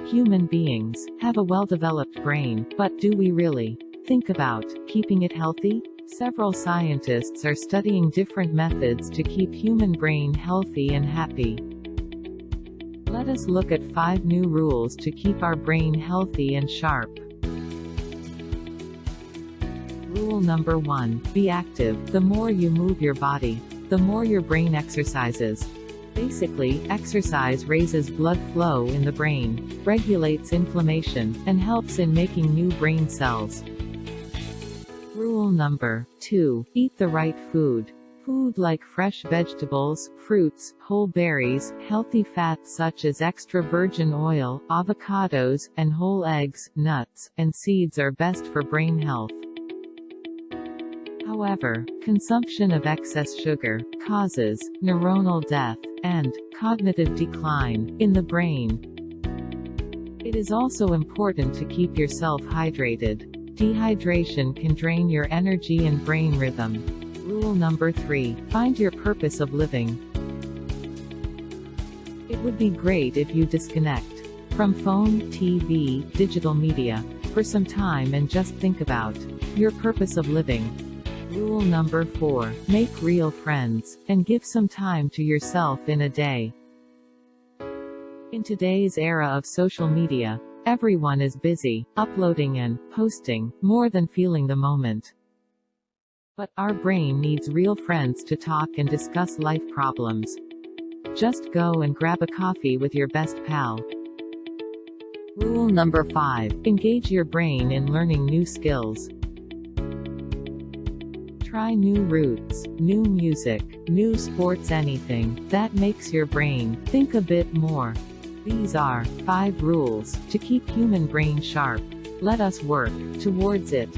Human beings have a well-developed brain, but do we really? Think about keeping it healthy? Several scientists are studying different methods to keep human brain healthy and happy. Let us look at 5 new rules to keep our brain healthy and sharp. Rule number 1. Be active. The more you move your body, the more your brain exercises. Basically, exercise raises blood flow in the brain, regulates inflammation, and helps in making new brain cells. Rule number 2. Eat the right food. Food like fresh vegetables, fruits, whole berries, healthy fats such as extra virgin oil, avocados, and whole eggs, nuts, and seeds are best for brain health. However, consumption of excess sugar causes neuronal death and cognitive decline in the brain. It is also important to keep yourself hydrated. Dehydration can drain your energy and brain rhythm. Rule number 3. Find your purpose of living. It would be great if you disconnect from phone, TV, digital media for some time and just think about your purpose of living. Rule number 4. Make real friends, and give some time to yourself in a day. In today's era of social media, everyone is busy, uploading and posting, more than feeling the moment. But our brain needs real friends to talk and discuss life problems. Just go and grab a coffee with your best pal. Rule number 5. Engage your brain in learning new skills. Try new routes, new music, new sports, anything that makes your brain think a bit more. These are 5 rules to keep human brain sharp. Let us work towards it.